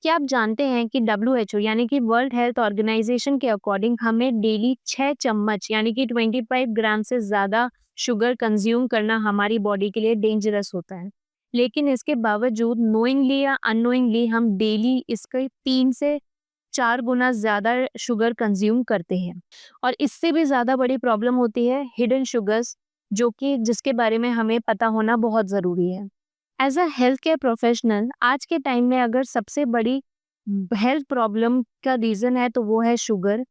क्या आप जानते हैं कि डब्ल्यूएचओ यानी कि वर्ल्ड हेल्थ ऑर्गेनाइजेशन के अकॉर्डिंग हमें डेली 6 चम्मच यानी कि 25 ग्राम से ज़्यादा शुगर कंज्यूम करना हमारी बॉडी के लिए डेंजरस होता है। लेकिन इसके बावजूद नोइंगली या अननोइंगली हम डेली इसके 3 से 4 गुना ज़्यादा शुगर कंज्यूम करते हैं। और इससे भी ज़्यादा बड़ी प्रॉब्लम होती है हिडन शुगर्स, जो कि जिसके बारे में हमें पता होना बहुत ज़रूरी है। As a health care professional आज के टाइम में अगर सबसे बड़ी हेल्थ प्रॉब्लम का रीजन है तो वो है शुगर,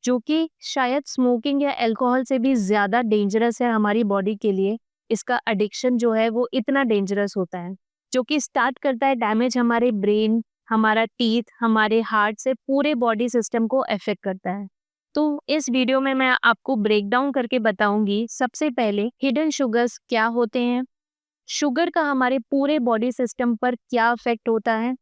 जो कि शायद स्मोकिंग या अल्कोहल से भी ज़्यादा डेंजरस है हमारी बॉडी के लिए। इसका एडिक्शन जो है वो इतना डेंजरस होता है, जो कि स्टार्ट करता है डैमेज हमारे ब्रेन, हमारा टीथ, हमारे हार्ट से पूरे बॉडी सिस्टम को अफेक्ट करता है। तो इस वीडियो में मैं आपको ब्रेक डाउन करके बताऊंगी सबसे पहले हिडन शुगर्स क्या होते हैं, शुगर का हमारे पूरे बॉडी सिस्टम पर क्या इफेक्ट होता है,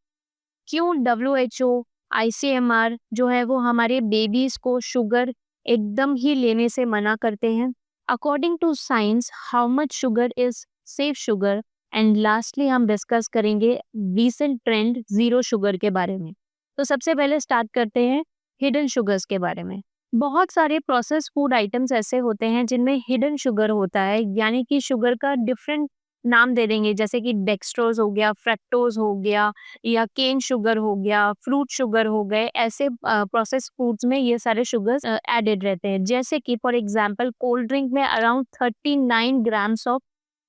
क्यों डब्ल्यूएचओ आईसीएमआर जो है वो हमारे बेबीज को शुगर एकदम ही लेने से मना करते हैं, according to science how much sugar is safe sugar, and lastly हम डिस्कस करेंगे रीसेंट ट्रेंड जीरो शुगर के बारे में। तो सबसे पहले स्टार्ट करते हैं हिडन शुगर्स के बारे में। बहुत सारे प्रोसेस फूड आइटम्स ऐसे होते हैं जिनमें हिडन शुगर होता है, यानी कि शुगर का डिफरेंट नाम दे देंगे, जैसे कि डेक्सट्रोज हो गया, फ्रक्टोज हो गया, या केन शुगर हो गया, फ्रूट शुगर हो गए। ऐसे प्रोसेस फूड्स में ये सारे शुगर्स एडेड रहते हैं। जैसे कि फॉर एग्जांपल कोल्ड ड्रिंक में around 39 grams of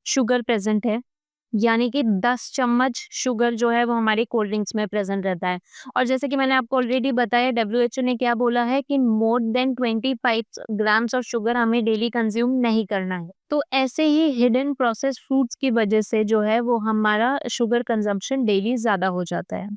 sugar present है, यानी कि 10 चम्मच शुगर जो है वो हमारी कोल्ड ड्रिंक्स में प्रेजेंट रहता है। और जैसे कि मैंने आपको ऑलरेडी बताया, डब्ल्यूएचओ ने क्या बोला है कि more than 25 grams of sugar हमें डेली कंज्यूम नहीं करना है। तो ऐसे ही हिडन प्रोसेस फूड्स की वजह से जो है वो हमारा शुगर कंजम्पशन डेली ज्यादा हो जाता है।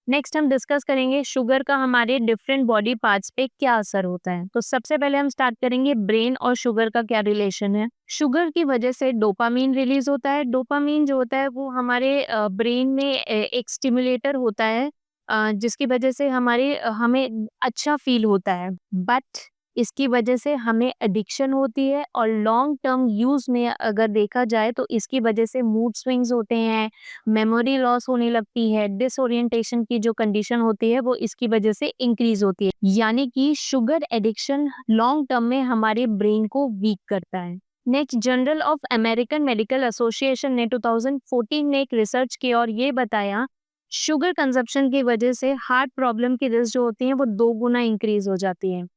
नेक्स्ट हम डिस्कस करेंगे शुगर का हमारे डिफरेंट बॉडी पार्ट्स पे क्या असर होता है। तो सबसे पहले हम स्टार्ट करेंगे ब्रेन और शुगर का क्या रिलेशन है। शुगर की वजह से डोपामीन रिलीज होता है। डोपामीन जो होता है वो हमारे ब्रेन में एक स्टिमुलेटर होता है, जिसकी वजह से हमें अच्छा फील होता है। बट इसकी वजह से हमें एडिक्शन होती है, और लॉन्ग टर्म यूज में अगर देखा जाए तो इसकी वजह से मूड स्विंग्स होते हैं, मेमोरी लॉस होने लगती है, डिसओरिएंटेशन की जो कंडीशन होती है वो इसकी वजह से इंक्रीज होती है। यानी कि शुगर एडिक्शन लॉन्ग टर्म में हमारे ब्रेन को वीक करता है। Next, journal of American medical association ने 2014 में एक रिसर्च की और ये बताया शुगर कंजप्शन की वजह से हार्ट प्रॉब्लम की रिस्क जो होती है वो 2 गुना इंक्रीज हो जाती है।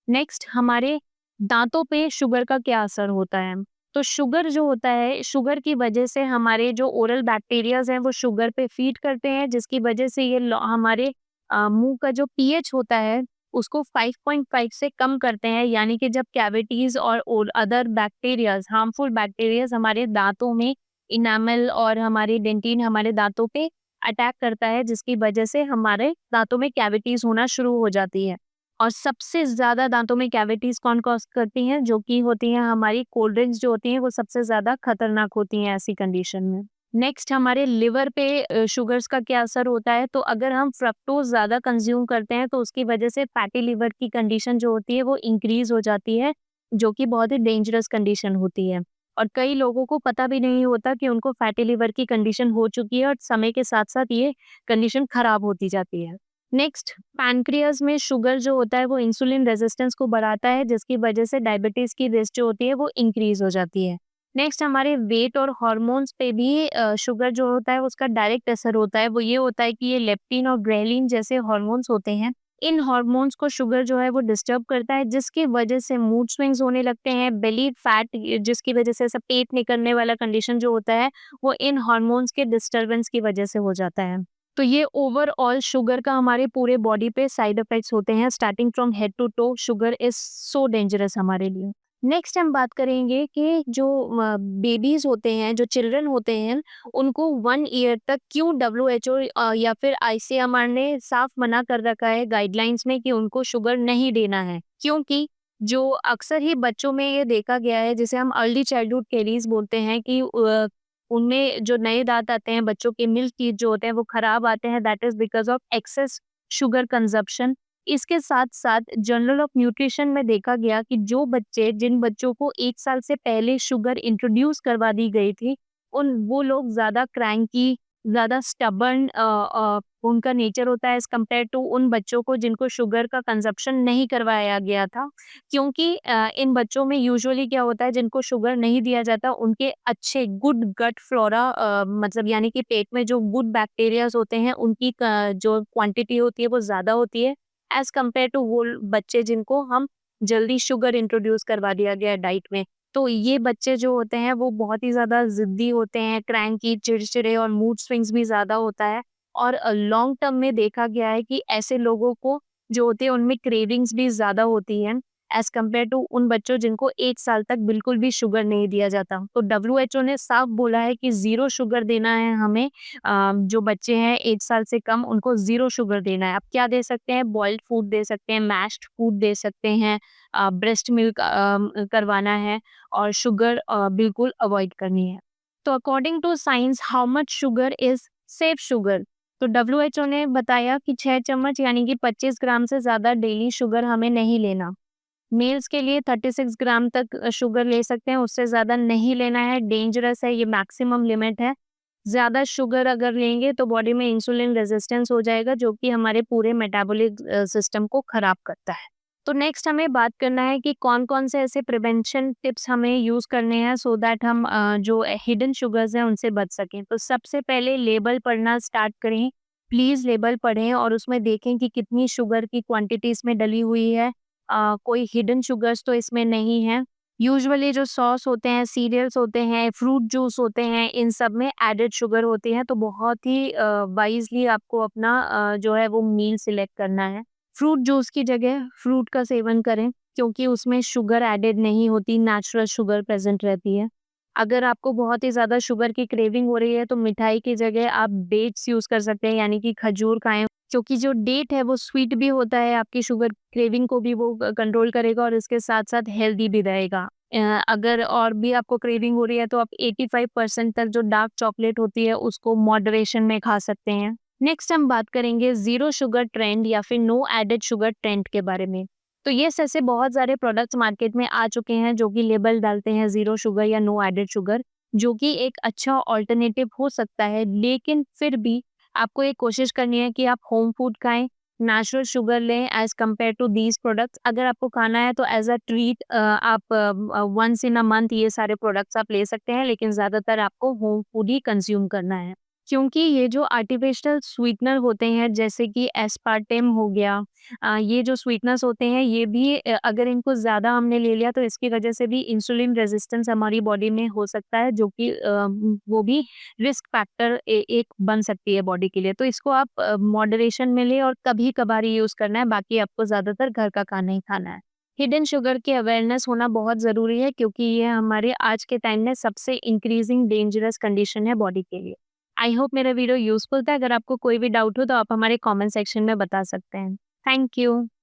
नेक्स्ट, हमारे दांतों पे शुगर का क्या असर होता है। तो शुगर जो होता है, शुगर की वजह से हमारे जो ओरल बैक्टीरियाज हैं वो शुगर पे फीड करते हैं, जिसकी वजह से ये हमारे मुंह का जो पीएच होता है उसको 5.5 से कम करते हैं। यानी कि जब कैविटीज और अदर बैक्टीरियाज, हार्मफुल बैक्टीरियाज हमारे दांतों में, इनामल और हमारी डेंटिन हमारे दांतों पे अटैक करता है, जिसकी वजह से हमारे दांतों में कैविटीज होना शुरू हो जाती है। और सबसे ज़्यादा दाँतों में कैविटीज़ कौन कॉज़ करती हैं? जो कि होती हैं हमारी कोल्ड ड्रिंक्स जो होती हैं, वो सबसे ज़्यादा खतरनाक होती हैं ऐसी कंडीशन में। नेक्स्ट, हमारे लिवर पे शुगर्स का क्या असर होता है? तो अगर हम फ्रक्टोज़ ज़्यादा कंज़्यूम करते हैं तो उसकी वजह से फैटी लिवर की कंडीशन जो होती है वो इंक्रीज़ हो जाती है, जो कि बहुत ही डेंजरस कंडीशन होती है। और कई लोगों को पता भी नहीं होता कि उनको फैटी लिवर की कंडीशन हो चुकी है, और समय के साथ-साथ ये कंडीशन खराब होती जाती है। नेक्स्ट, पैनक्रियाज में शुगर जो होता है वो इंसुलिन रेजिस्टेंस को बढ़ाता है, जिसकी वजह से डायबिटीज की रिस्क जो होती है वो इंक्रीज हो जाती है। नेक्स्ट, हमारे वेट और हॉर्मोन्स पे भी शुगर जो होता है उसका डायरेक्ट असर होता है। वो ये होता है कि ये लेप्टिन और ग्रेलिन जैसे हॉर्मोन्स होते हैं, इन हॉर्मोन्स को शुगर जो है वो डिस्टर्ब करता है, जिसकी वजह से मूड स्विंग्स होने लगते हैं, बेली फैट, जिसकी वजह से ऐसा पेट निकलने वाला कंडीशन जो होता है वो इन हॉर्मोन्स के डिस्टर्बेंस की वजह से हो जाता है। तो ये ओवरऑल शुगर का हमारे पूरे बॉडी पे साइड इफेक्ट्स होते हैं। Starting from head to toe sugar is so dangerous हमारे लिए। नेक्स्ट हम बात करेंगे कि जो बेबीज होते हैं, जो चिल्ड्रन होते हैं, उनको 1 ईयर तक क्यों डब्ल्यूएचओ या फिर आईसीएमआर ने साफ मना कर रखा है गाइडलाइंस में कि उनको शुगर नहीं देना है। क्योंकि जो अक्सर ही बच्चों में ये देखा गया है, जिसे हम अर्ली चाइल्डहुड कैरीज बोलते हैं, कि उनमें जो नए दांत आते हैं, बच्चों के मिल्क टीथ जो होते हैं वो खराब आते हैं। That is because of excess sugar consumption. इसके साथ साथ जर्नल ऑफ न्यूट्रिशन में देखा गया कि जिन बच्चों को 1 साल से पहले शुगर इंट्रोड्यूस करवा दी गई थी, उन वो लोग ज्यादा क्रैंकी, ज़्यादा स्टबर्न उनका नेचर होता है एज़ कम्पेयर टू उन बच्चों को जिनको शुगर का कंज़प्शन नहीं करवाया गया था। क्योंकि इन बच्चों में यूजुअली क्या होता है, जिनको शुगर नहीं दिया जाता उनके अच्छे गुड गट फ्लोरा मतलब यानी कि पेट में जो गुड बैक्टीरियाज़ होते हैं उनकी क जो क्वांटिटी होती है वो ज़्यादा होती है एज़ कम्पेयर टू वो बच्चे जिनको हम जल्दी शुगर इंट्रोड्यूस करवा दिया गया है डाइट में। तो ये बच्चे जो होते हैं वो बहुत ही ज़्यादा ज़िद्दी होते हैं, क्रैंकी, चिड़चिड़े और मूड स्विंग्स भी ज़्यादा होता है। और लॉन्ग टर्म में देखा गया है कि ऐसे लोगों को जो होते हैं उनमें क्रेविंग्स भी ज़्यादा होती हैं एज़ कम्पेयर टू उन बच्चों जिनको 1 साल तक बिल्कुल भी शुगर नहीं दिया जाता। तो डब्ल्यूएचओ ने साफ बोला है कि ज़ीरो शुगर देना है हमें, जो बच्चे हैं 1 साल से कम उनको ज़ीरो शुगर देना है। आप क्या दे सकते हैं? बॉइल्ड फूड दे सकते हैं, मैश्ड फूड दे सकते हैं, ब्रेस्ट मिल्क करवाना है और शुगर बिल्कुल अवॉइड करनी है। तो according to science how much sugar is safe sugar? तो डब्ल्यूएचओ ने बताया कि 6 चम्मच यानी कि 25 ग्राम से ज़्यादा डेली शुगर हमें नहीं लेना। मेल्स के लिए 36 ग्राम तक शुगर ले सकते हैं, उससे ज़्यादा नहीं लेना है, डेंजरस है, ये मैक्सिमम लिमिट है। ज़्यादा शुगर अगर लेंगे तो बॉडी में इंसुलिन रेजिस्टेंस हो जाएगा जो कि हमारे पूरे मेटाबॉलिक सिस्टम को खराब करता है। तो नेक्स्ट हमें बात करना है कि कौन-कौन से ऐसे प्रिवेंशन टिप्स हमें यूज़ करने हैं सो दैट हम जो हिडन शुगर्स हैं उनसे बच सकें। तो सबसे पहले लेबल पढ़ना स्टार्ट करें। प्लीज़ लेबल पढ़ें और उसमें देखें कि कितनी शुगर की क्वांटिटी इसमें डली हुई है। कोई हिडन शुगर्स तो इसमें नहीं है। यूजुअली जो सॉस होते हैं, सीरियल्स होते हैं, फ्रूट जूस होते हैं, इन सब में एडेड शुगर होती है, तो बहुत ही वाइज़ली आपको अपना जो है वो मील सिलेक्ट करना है। फ्रूट जूस की जगह फ्रूट का सेवन करें क्योंकि उसमें शुगर एडेड नहीं होती, नेचुरल शुगर प्रेज़ेंट रहती है। अगर आपको बहुत ही ज़्यादा शुगर की क्रेविंग हो रही है, तो मिठाई की जगह आप डेट्स यूज़ कर सकते हैं, यानी कि खजूर खाएँ, क्योंकि जो डेट है वो स्वीट भी होता है, आपकी शुगर क्रेविंग को भी वो कंट्रोल करेगा और इसके साथ-साथ हेल्दी भी रहेगा। अगर और भी आपको क्रेविंग हो रही है तो आप 85% तक जो डार्क चॉकलेट होती है उसको मॉडरेशन में खा सकते हैं। नेक्स्ट हम बात करेंगे ज़ीरो शुगर ट्रेंड या फिर नो एडेड शुगर ट्रेंड के बारे में। तो यस, ऐसे बहुत सारे प्रोडक्ट्स मार्केट में आ चुके हैं जो कि लेबल डालते हैं ज़ीरो शुगर या नो एडेड शुगर, जो कि एक अच्छा अल्टरनेटिव हो सकता है। लेकिन फिर भी आपको ये कोशिश करनी है कि आप होम फूड खाएँ, नेचुरल शुगर लें as compare to these products. अगर आपको खाना है तो एज़ अ ट्रीट आप वन्स इन अ मंथ ये सारे प्रोडक्ट्स आप ले सकते हैं, लेकिन ज़्यादातर आपको होम फूड ही कंज़्यूम करना है। क्योंकि ये जो आर्टिफ़िशियल स्वीटनर होते हैं जैसे कि एस्पार्टेम हो गया, ये जो स्वीटनेस होते हैं ये भी अगर इनको ज़्यादा हमने ले लिया तो इसकी वजह से भी इंसुलिन रेजिस्टेंस हमारी बॉडी में हो सकता है जो कि वो भी रिस्क फैक्टर एक बन सकती है बॉडी के लिए। तो इसको आप मॉडरेशन में लें और कभी-कभार ही यूज़ करना है, बाकी आपको ज़्यादातर घर का खाना ही खाना है। हिडन शुगर की अवेयरनेस होना बहुत ज़रूरी है क्योंकि ये हमारे आज के टाइम में सबसे इंक्रीजिंग डेंजरस कंडीशन है बॉडी के लिए। आई होप मेरा वीडियो यूज़फुल था। अगर आपको कोई भी डाउट हो तो आप हमारे कमेंट सेक्शन में बता सकते हैं। Thank you.